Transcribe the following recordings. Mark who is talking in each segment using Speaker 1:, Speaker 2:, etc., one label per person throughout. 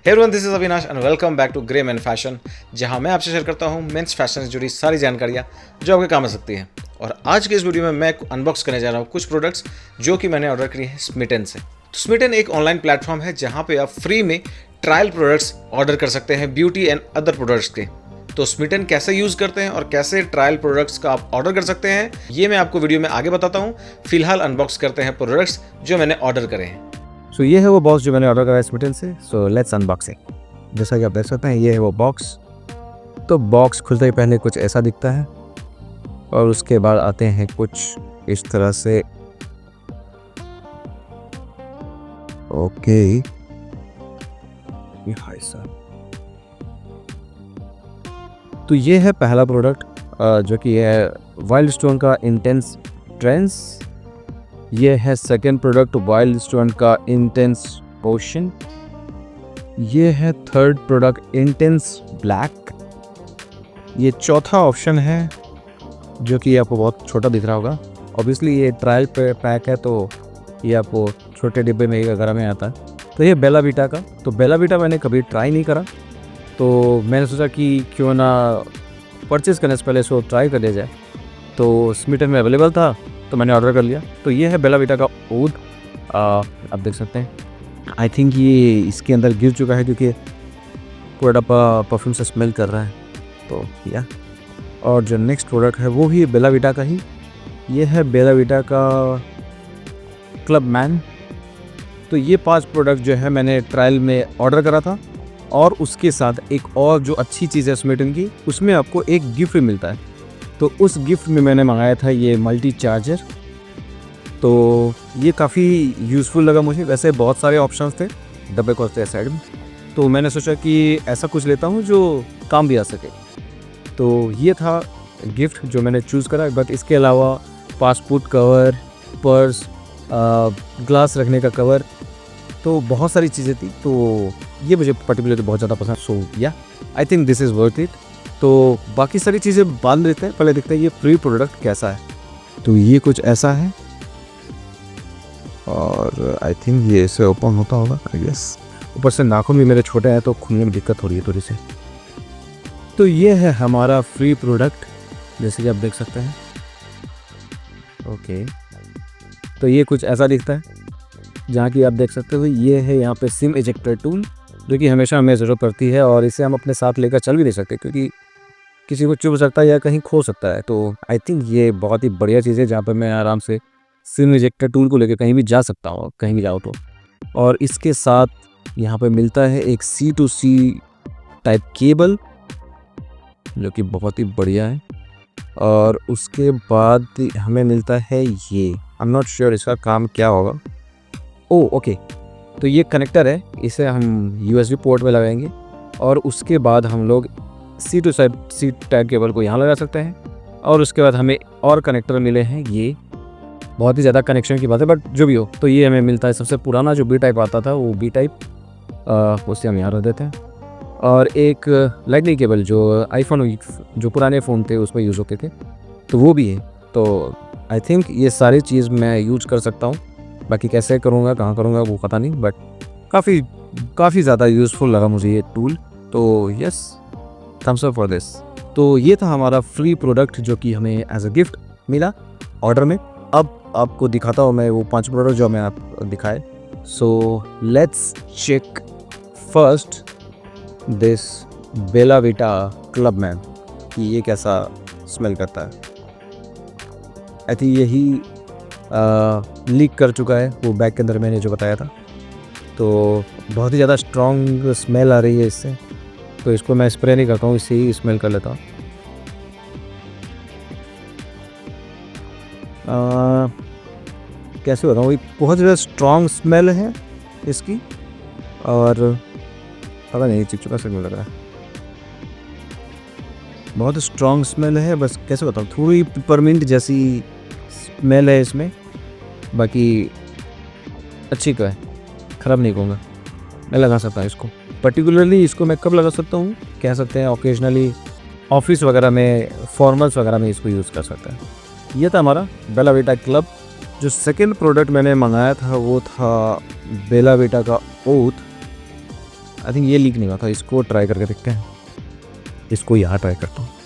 Speaker 1: Hey everyone, this is Avinash and welcome back to grey man fashion, जहां मैं आपसे share करता हूं मेंस फैशन से जुड़ी सारी जानकारियां जो आपके काम आ सकती हैं। और आज के इस वीडियो में मैं अनबॉक्स करने जा रहा हूं कुछ प्रोडक्ट्स जो कि मैंने ऑर्डर किए हैं स्मिटन से। तो स्मिटन एक ऑनलाइन प्लेटफॉर्म है जहां पे आप फ्री में ट्रायल प्रोडक्ट्स ऑर्डर कर सकते हैं ब्यूटी एंड अदर प्रोडक्ट्स के। तो स्मिटन कैसे यूज़ करते हैं और कैसे ट्रायल प्रोडक्ट्स का आप ऑर्डर कर सकते हैं, ये मैं आपको वीडियो में आगे बताता हूँ। फिलहाल अनबॉक्स करते हैं प्रोडक्ट्स जो मैंने ऑर्डर करे हैं।
Speaker 2: सो ये है वो बॉक्स जो मैंने ऑर्डर करा है स्मिटन से। So let's unbox it. जैसा कि आप देख सकते हैं ये है वो बॉक्स। तो बॉक्स खुलते ही पहले कुछ ऐसा दिखता है और उसके बाद आते हैं कुछ इस तरह से। ओके, ये हाय सर। तो ये है पहला प्रोडक्ट जो कि है वाइल्ड स्टोन का इंटेंस ट्रेंस। ये है सेकंड प्रोडक्ट वाइल्ड स्टोन का इंटेंस पोशन। ये है थर्ड प्रोडक्ट इंटेंस ब्लैक। ये चौथा ऑप्शन है जो कि आपको बहुत छोटा दिख रहा होगा। ऑब्वियसली ये ट्रायल पे पैक है तो ये आपको छोटे डिब्बे में एक घर में आता है। तो ये बेला वीटा का। तो बेला वीटा मैंने कभी ट्राई नहीं करा, तो मैंने सोचा कि क्यों ना परचेज़ करने से पहले इसको ट्राई कर लिया जाए। तो स्मिटन में अवेलेबल था तो मैंने ऑर्डर कर लिया। तो ये है बेला वीटा का ऊद। आप देख सकते हैं। आई थिंक ये इसके अंदर गिर चुका है क्योंकि पूरा डब्बा परफ्यूम से स्मेल कर रहा है। तो या और जो नेक्स्ट प्रोडक्ट है वो भी बेला वीटा का ही। ये है बेला वीटा का क्लब मैन। तो ये 5 प्रोडक्ट जो है मैंने ट्रायल में ऑर्डर करा था। और उसके साथ एक और जो अच्छी चीज़ है स्मिटन की, उसमें आपको एक गिफ्ट मिलता है। तो उस गिफ्ट में मैंने मंगाया था ये मल्टी चार्जर। तो ये काफ़ी यूज़फुल लगा मुझे। वैसे बहुत सारे ऑप्शंस थे डब्बे को साइड में, तो मैंने सोचा कि ऐसा कुछ लेता हूँ जो काम भी आ सके। तो ये था गिफ्ट जो मैंने चूज़ करा। बट इसके अलावा पासपोर्ट कवर, पर्स, ग्लास रखने का कवर, तो बहुत सारी चीज़ें थी। तो ये मुझे पर्टिकुलरली बहुत ज़्यादा पसंद। सो या आई think this is worth it. तो बाकी सारी चीज़ें बाद में देखते हैं, पहले देखते हैं ये फ्री प्रोडक्ट कैसा है। तो ये कुछ ऐसा है और आई थिंक ये इसे ओपन होता होगा आई गेस। ऊपर से नाखून भी मेरे छोटे हैं तो खुलने में दिक्कत हो रही है थोड़ी सी। तो ये है हमारा फ्री प्रोडक्ट जैसे कि आप देख सकते हैं। ओके, तो ये कुछ ऐसा दिखता है जहाँ की आप देख सकते हो। ये है यहाँ पे सिम इजेक्टर टूल जो कि हमेशा हमें ज़रूरत पड़ती है और इसे हम अपने साथ लेकर चल भी नहीं सकते क्योंकि किसी को चुभ सकता है या कहीं खो सकता है। तो आई थिंक ये बहुत ही बढ़िया चीज़ है जहाँ पर मैं आराम से सिम इजेक्टर टूल को लेकर कहीं भी जा सकता हूँ, कहीं भी जाओ तो। और इसके साथ यहाँ पे मिलता है एक C2C टाइप केबल जो कि बहुत ही बढ़िया है। और उसके बाद हमें मिलता है ये, आई एम नॉट श्योर इसका काम क्या होगा। ओ ओके, तो ये कनेक्टर है, इसे हम USB पोर्ट में लगाएंगे और उसके बाद हम लोग C2C टाइप केबल को यहाँ लगा सकते हैं। और उसके बाद हमें और कनेक्टर मिले हैं। ये बहुत ही ज़्यादा कनेक्शन की बात है बट जो भी हो, तो ये हमें मिलता है सबसे पुराना जो B टाइप आता था वो B टाइप, उसे हम यहाँ रख देते हैं। और एक लाइटनिंग केबल जो आईफोन जो पुराने फ़ोन थे उस पर यूज़ होते थे तो वो भी है। तो आई थिंक ये सारी चीज़ मैं यूज कर सकता हूँ। बाकी कैसे करूँगा, कहाँ करूँगा वो पता नहीं, बट काफ़ी ज़्यादा यूज़फुल लगा मुझे ये टूल। तो yes, thumbs up for this. तो ये था हमारा फ्री प्रोडक्ट जो कि हमें एज अ गिफ्ट मिला ऑर्डर में। अब आपको दिखाता हूँ मैं वो 5 प्रोडक्ट जो हमें आप दिखाए। So let's check first this Bella Vita club man कि ये कैसा स्मेल करता है। आई थिंक यही लीक कर चुका है वो बैग के अंदर मैंने जो बताया था। तो बहुत ही ज़्यादा स्ट्रॉन्ग स्मेल आ रही है इससे, तो इसको मैं स्प्रे नहीं करता हूँ, इसे ही स्मेल कर लेता हूँ। कैसे बताऊँ, बहुत ज़्यादा स्ट्रॉन्ग स्मेल है इसकी और पता नहीं चिपचिपा सा क्यों लग रहा है। बहुत स्ट्रॉन्ग स्मेल है, बस कैसे बताऊँ, थोड़ी पिपरमिंट जैसी स्मेल है इसमें। बाकी अच्छी का है, ख़राब नहीं कहूँगा, मैं लगा सकता हूँ इसको। पर्टिकुलरली इसको मैं कब लगा सकता हूँ, कह सकते हैं ओकेजनली ऑफिस वगैरह में, फॉर्मल्स वगैरह में इसको यूज़ कर सकता है। ये था हमारा बेला वीटा क्लब। जो सेकंड प्रोडक्ट मैंने मंगाया था वो था बेला वीटा का ओथ। आई थिंक ये लीक नहीं हुआ था, इसको ट्राई करके देखते हैं, इसको यहाँ ट्राई करता हूँ।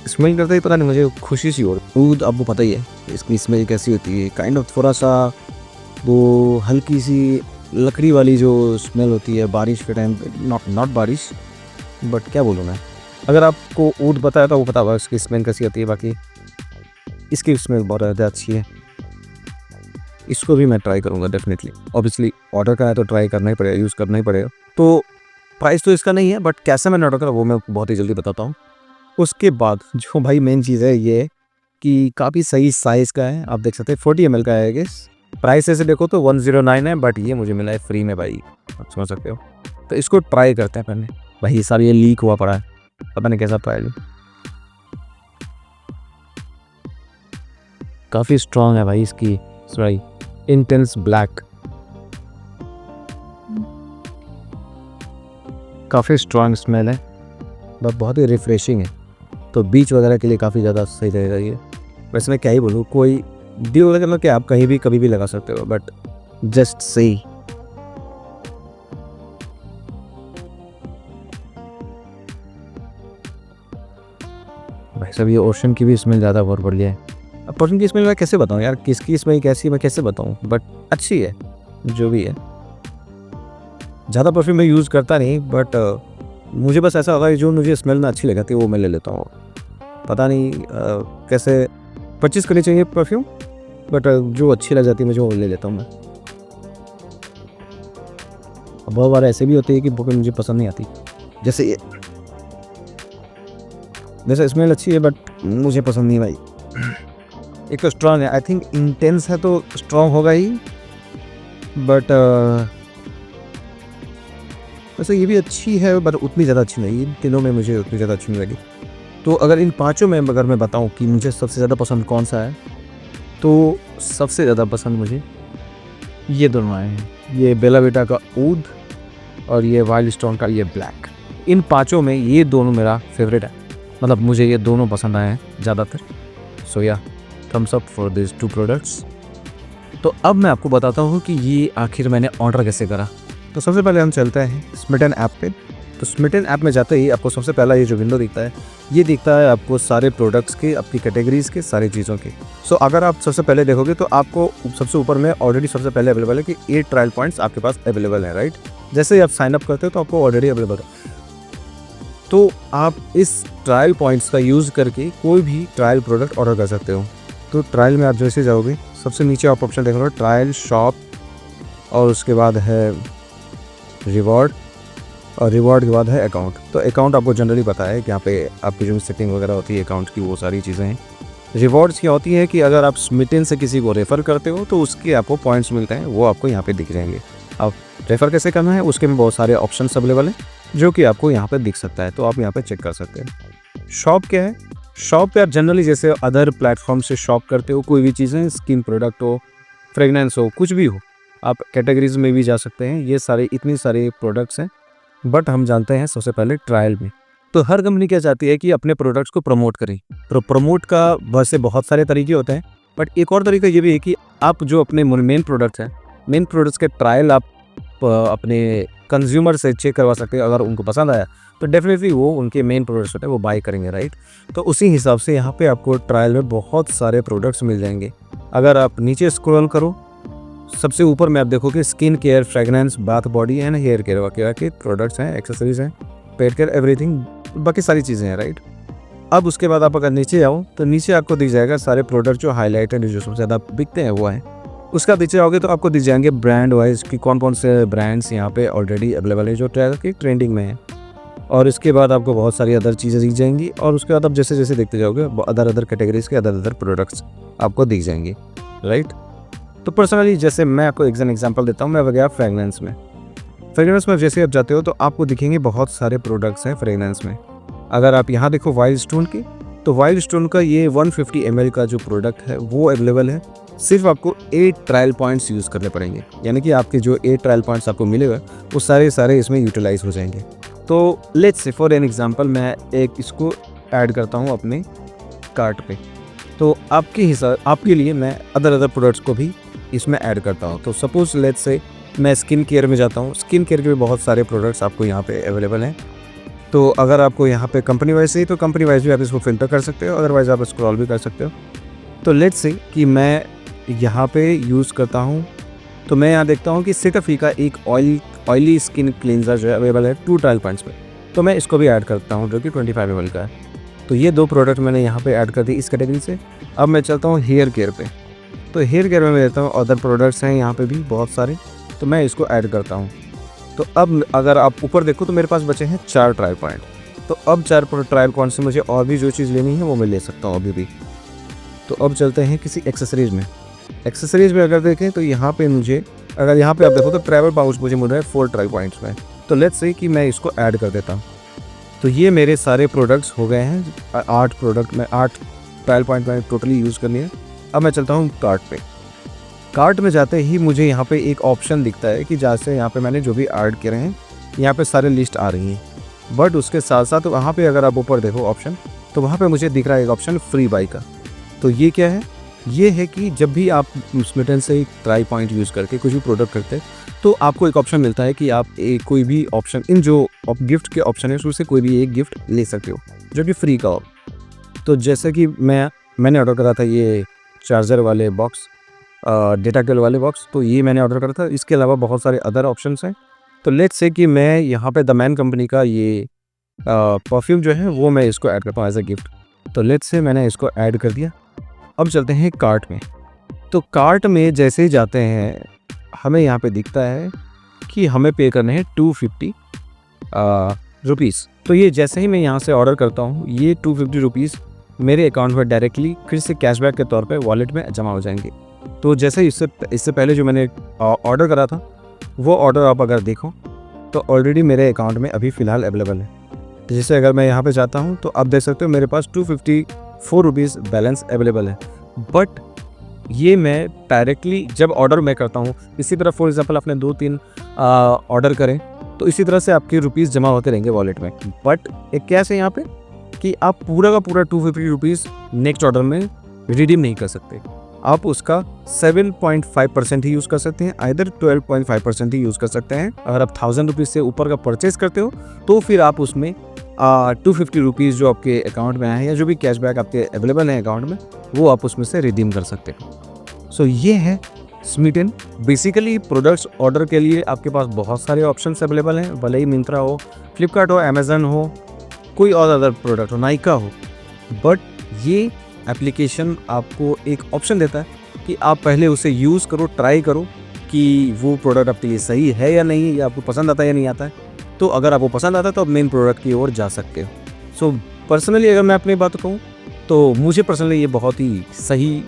Speaker 2: स्मेल करते ही पता नहीं मुझे खुशी सी हो रही। ऊद आपको पता ही है इसकी स्मेल कैसी होती है, काइंड ऑफ थोड़ा सा वो हल्की सी लकड़ी वाली जो स्मेल होती है बारिश के टाइम पे, नॉट बारिश बट क्या बोलूँ मैं, अगर आपको ऊद पता है तो वो पता होगा इसकी स्मेल कैसी होती है। बाकी इसकी स्मेल बहुत ज़्यादा अच्छी है, इसको भी मैं ट्राई करूँगा डेफिनेटली। ऑब्वियसली ऑर्डर का है तो ट्राई करना ही पड़ेगा, यूज़ करना ही पड़ेगा। तो प्राइस तो इसका नहीं है बट कैसे मैंने ऑर्डर करा वो मैं बहुत ही जल्दी बताता हूँ। उसके बाद जो भाई मेन चीज़ है ये कि काफ़ी सही साइज़ का है, आप देख सकते हैं 40 ml का है गेस। प्राइस ऐसे देखो तो 109 है बट ये मुझे मिला है फ्री में भाई, आप समझ सकते हो। तो इसको ट्राई करते हैं पहले। भाई ये सारा ये लीक हुआ पड़ा है, पता नहीं कैसा ट्राई लूँ। काफ़ी स्ट्रॉन्ग है भाई इसकी सॉरी इंटेंस ब्लैक, काफ़ी स्ट्रॉन्ग स्मेल है बट बहुत ही रिफ्रेशिंग है। तो बीच वगैरह के लिए काफ़ी ज़्यादा सही रहेगा ये। वैसे मैं क्या ही बोलूँ, कोई ड्यू वगैरह कि आप कहीं भी कभी भी लगा सकते हो बट जस्ट सही। भाई साहब ये ओशन की भी स्मेल ज़्यादा बहुत बढ़िया है। अब परफ्यूम की स्मेल मैं कैसे बताऊँ यार, किसकी स्मेल कैसी मैं कैसे बताऊँ, बट अच्छी है जो भी है। ज़्यादा परफ्यूम मैं यूज़ करता नहीं बट मुझे बस ऐसा होगा कि जो मुझे स्मेल ना अच्छी लगती है वो मैं ले लेता हूँ। पता नहीं कैसे परचेज़ करनी चाहिए परफ्यूम बट जो अच्छी लग जाती है मुझे वो ले लेता हूँ मैं। बहुत बार ऐसे भी होते हैं कि परफ्यूम मुझे पसंद नहीं आती, जैसे ये, जैसे स्मेल अच्छी है बट मुझे पसंद नहीं भाई। एक तो स्ट्रॉन्ग है, आई थिंक इंटेंस है तो स्ट्रॉन्ग होगा ही बट वैसे ये भी अच्छी है बट उतनी ज़्यादा अच्छी नहीं, इन तीनों में मुझे उतनी ज़्यादा अच्छी नहीं लगी। तो अगर इन पांचों में अगर मैं बताऊं कि मुझे सबसे ज़्यादा पसंद कौन सा है तो सबसे ज़्यादा पसंद मुझे ये दोनों आए हैं, ये बेला विटा का ऊद और ये वाइल्ड स्टोन का ये ब्लैक। इन पांचों में ये दोनों मेरा फेवरेट है, मतलब मुझे ये दोनों पसंद आए हैं ज़्यादातर। So yeah thumbs up for this 2 products. तो अब मैं आपको बताता हूँ कि ये आखिर मैंने ऑर्डर कैसे करा। तो सबसे पहले हम चलते हैं स्मिटन ऐप पे। तो स्मिटन ऐप में जाते ही आपको सबसे पहला ये जो विंडो दिखता है, ये दिखता है आपको सारे प्रोडक्ट्स के, आपकी कैटेगरीज़ के, सारी चीज़ों के। सो अगर आप सबसे पहले देखोगे तो आपको सबसे ऊपर में ऑलरेडी सबसे पहले अवेलेबल है कि 8 ट्रायल पॉइंट्स आपके पास अवेलेबल है, राइट। जैसे ही आप साइन अप करते हो तो आपको ऑलरेडी अवेलेबल है, तो आप इस ट्रायल पॉइंट्स का यूज़ करके कोई भी ट्रायल प्रोडक्ट ऑर्डर कर सकते हो। तो ट्रायल में आप जैसे जाओगे सबसे नीचे आप ऑप्शन देख लो ट्रायल शॉप, और उसके बाद है रिवॉर्ड, और रिवॉर्ड के बाद है अकाउंट। तो अकाउंट आपको जनरली पता है कि यहाँ पे आपकी जो सेटिंग वगैरह होती है अकाउंट की, वो सारी चीज़ें हैं। रिवॉर्ड्स क्या होती है कि अगर आप स्मिटन से किसी को रेफ़र करते हो तो उसके आपको पॉइंट्स मिलते हैं, वो आपको यहाँ पे दिख जाएंगे। अब रेफ़र कैसे करना है उसके में बहुत सारे ऑप्शंस अवेलेबल हैं जो कि आपको यहाँ पे दिख सकता है, तो आप यहाँ पे चेक कर सकते हैं। शॉप क्या है, शॉप पे आप जनरली जैसे अदर प्लेटफॉर्म से शॉप करते हो कोई भी चीज़ें, स्किन प्रोडक्ट हो, फ्रेगनेंस हो, कुछ भी हो, आप कैटेगरीज में भी जा सकते हैं। ये सारे इतनी सारे प्रोडक्ट्स हैं बट हम जानते हैं सबसे पहले ट्रायल में। तो हर कंपनी क्या चाहती है कि अपने प्रोडक्ट्स को प्रमोट करें। तो प्रमोट का वैसे बहुत सारे तरीके होते हैं बट एक और तरीका ये भी है कि आप जो अपने मेन प्रोडक्ट्स हैं, मेन प्रोडक्ट्स के ट्रायल आप अपने कंज्यूमर से चेक करवा सकते हैं। अगर उनको पसंद आया तो डेफिनेटली वो उनके मेन प्रोडक्ट्स होते हैं वो बाय करेंगे, राइट। तो उसी हिसाब से यहाँ पे आपको ट्रायल में बहुत सारे प्रोडक्ट्स मिल जाएंगे। अगर आप नीचे स्क्रॉल करो सबसे ऊपर में आप देखोगे skin care, fragrance, bath, body and hair care वगैरह के प्रोडक्ट्स हैं, एक्सेसरीज हैं, पेट केयर, एवरीथिंग, बाकी सारी चीज़ें हैं, राइट। अब उसके बाद आप अगर नीचे आओ तो नीचे आपको दिख जाएगा सारे प्रोडक्ट जो हाईलाइट हैं, जो सबसे ज़्यादा बिकते हैं वो हैं। उसका नीचे आओगे तो आपको दिख जाएंगे ब्रांड वाइज कि कौन कौन से ब्रांड्स यहाँ पे ऑलरेडी अवेलेबल है जो ट्रायल की ट्रेंडिंग में है। और इसके बाद आपको बहुत सारी अदर चीज़ें दिख जाएंगी और उसके बाद आप जैसे जैसे देखते जाओगे अदर कैटेगरीज के अदर प्रोडक्ट्स आपको दिख जाएंगे, राइट। तो पर्सनली जैसे मैं आपको एक एग्जांपल देता हूँ, मैं गया फ्रेगनेंस में जैसे आप जाते हो तो आपको दिखेंगे बहुत सारे प्रोडक्ट्स हैं फ्रेगनेंस में। अगर आप यहाँ देखो वाइल्ड स्टोन की, तो वाइल्ड स्टोन का ये 150 ml का जो प्रोडक्ट है वो अवेलेबल है। सिर्फ आपको 8 ट्रायल पॉइंट्स यूज़ करने पड़ेंगे, यानी कि आपके जो 8 ट्रायल पॉइंट्स आपको मिलेगा वो सारे इसमें यूटिलाइज हो जाएंगे। तो let's say for an example मैं एक इसको ऐड करता हूँ अपने कार्ट पे। तो आपके लिए मैं अदर प्रोडक्ट्स को भी इसमें ऐड करता हूँ। तो सपोज लेट्स से मैं स्किन केयर में जाता हूँ। स्किन केयर के भी बहुत सारे प्रोडक्ट्स आपको यहाँ पे अवेलेबल हैं। तो अगर आपको यहाँ पे कंपनी वाइज चाहिए तो कंपनी वाइज भी आप इसको फिल्टर कर सकते हो, अदरवाइज आप स्क्रॉल भी कर सकते हो। तो लेट्स से कि मैं यहाँ पे यूज़ करता हूँ, तो मैं यहाँ देखता हूँ कि सेटाफी का एक ऑयली स्किन क्लींजर जो है अवेलेबल है 2 ट्रायल पॉइंट्स पे। तो मैं इसको भी ऐड करता हूँ जो कि 25 ml का है। तो ये 2 प्रोडक्ट मैंने यहाँ पे ऐड कर दी इस कैटेगरी से। अब मैं चलता हूँ हेयर केयर पे। तो हेयर केयर में मैं लेता हूँ अदर प्रोडक्ट्स हैं यहाँ पे भी बहुत सारे, तो मैं इसको ऐड करता हूँ। तो अब अगर आप ऊपर देखो तो मेरे पास बचे हैं 4 ट्रायल पॉइंट। तो अब 4 ट्रायल पॉइंट से मुझे और भी जो चीज़ लेनी है वो मैं ले सकता हूँ अभी भी। तो अब चलते हैं किसी एक्सेसरीज़ में। एक्सेसरीज़ में अगर देखें तो यहाँ पे मुझे, अगर यहाँ पे आप देखो तो ट्रैवल पाउच मुझे मिल रहा है 4 ट्रायल पॉइंट्स में। तो लेट्स से कि मैं इसको ऐड कर देता हूँ। तो ये मेरे सारे प्रोडक्ट्स हो गए हैं 8 प्रोडक्ट में, 8 ट्रायल पॉइंट में टोटली यूज़ करनी है। अब मैं चलता हूँ कार्ट पे। कार्ट में जाते ही मुझे यहाँ पे एक ऑप्शन दिखता है कि जैसे यहाँ पे मैंने जो भी ऐड किए हैं यहाँ पे सारे लिस्ट आ रही हैं। बट उसके साथ साथ वहाँ पे अगर आप ऊपर देखो ऑप्शन, तो वहाँ पे मुझे दिख रहा है एक ऑप्शन फ्री बाई का। तो ये क्या है? ये है कि जब भी आप स्मिटन से ट्राई पॉइंट यूज़ करके कुछ भी प्रोडक्ट करते हैं तो आपको एक ऑप्शन मिलता है कि आप कोई भी ऑप्शन, इन जो गिफ्ट के ऑप्शन है उससे कोई भी एक गिफ्ट ले सकते हो जो कि फ्री का हो। तो जैसे कि मैंने ऑर्डर करा था ये चार्जर वाले बॉक्स, डेटा केबल वाले बॉक्स, तो ये मैंने ऑर्डर करा था। इसके अलावा बहुत सारे अदर ऑप्शंस हैं। तो लेट्स से कि मैं यहाँ पे द मैन कंपनी का ये परफ्यूम जो है वो मैं इसको ऐड करता हूँ एज अ गिफ्ट। तो लेट्स से मैंने इसको ऐड कर दिया। अब चलते हैं कार्ट में। तो कार्ट में जैसे ही जाते हैं हमें यहाँ पे दिखता है कि हमें पे करने हैं 250 रुपीज़। तो ये जैसे ही मैं यहाँ से ऑर्डर करता हूँ ये 250 रुपीज़ मेरे अकाउंट में डायरेक्टली फिर से कैशबैक के तौर पे वॉलेट में जमा हो जाएंगे। तो जैसे इससे पहले जो मैंने ऑर्डर करा था वो ऑर्डर आप अगर देखो तो ऑलरेडी मेरे अकाउंट में अभी फ़िलहाल अवेलेबल है। तो जैसे अगर मैं यहाँ पे जाता हूँ तो आप देख सकते हो मेरे पास 254 रुपीज़ बैलेंस अवेलेबल है। बट ये मैं डायरेक्टली जब ऑर्डर मैं करता हूँ, इसी तरह फॉर एग्जांपल आपने 2-3 ऑर्डर करें तो इसी तरह से आपके रुपीज़ जमा होते रहेंगे वॉलेट में। बट एक कैसे है यहाँ पे कि आप पूरा का पूरा 250 रुपीज़ नेक्स्ट ऑर्डर में रिडीम नहीं कर सकते। आप उसका 7.5% ही यूज़ कर सकते हैं, आइदर 12.5% ही यूज़ कर सकते हैं। अगर आप 1000 रुपीज़ से ऊपर का परचेज़ करते हो तो फिर आप उसमें 250 रुपीज़ जो आपके अकाउंट में आए हैं या जो भी कैशबैक आपके अवेलेबल है अकाउंट में वो आप उसमें से रिडीम कर सकते हो। सो ये है स्मिटन। बेसिकली प्रोडक्ट्स ऑर्डर के लिए आपके पास बहुत सारे ऑप्शंस अवेलेबल हैं, भले ही मिंत्रा हो, फ्लिपकार्ट हो, अमेज़न हो, कोई और अदर प्रोडक्ट हो, नाइका हो। बट ये एप्लीकेशन आपको एक ऑप्शन देता है कि आप पहले उसे यूज़ करो, ट्राई करो कि वो प्रोडक्ट आपके लिए सही है या नहीं, या आपको पसंद आता है या नहीं आता है। तो अगर आपको पसंद आता है तो आप मेन प्रोडक्ट की ओर जा सकते हो। सो पर्सनली अगर मैं अपनी बात कहूँ तो मुझे पर्सनली ये बहुत ही सही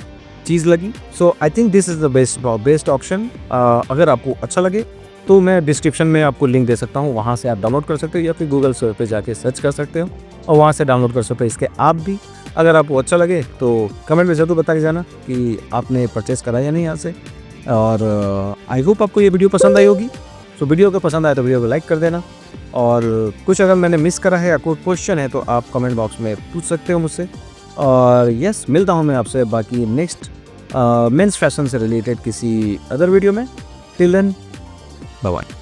Speaker 2: चीज़ लगी। So I think this is the best option. अगर आपको अच्छा लगे तो मैं डिस्क्रिप्शन में आपको लिंक दे सकता हूँ, वहाँ से आप डाउनलोड कर सकते हो या फिर गूगल स्टोर पे जाके सर्च कर सकते हो और वहाँ से डाउनलोड कर सकते हो इसके आप भी। अगर आपको अच्छा लगे तो कमेंट में ज़रूर बता के जाना कि आपने परचेज़ करा या नहीं यहाँ से। और आई होप आपको ये वीडियो पसंद आई होगी। सो वीडियो को पसंद आए तो वीडियो को लाइक कर देना, और कुछ अगर मैंने मिस करा है या कोई क्वेश्चन है तो आप कमेंट बॉक्स में पूछ सकते हो मुझसे। और यस, मिलता हूँ मैं आपसे बाकी नेक्स्ट मेंस फैशन से रिलेटेड किसी अदर वीडियो में। Till then, bye bye.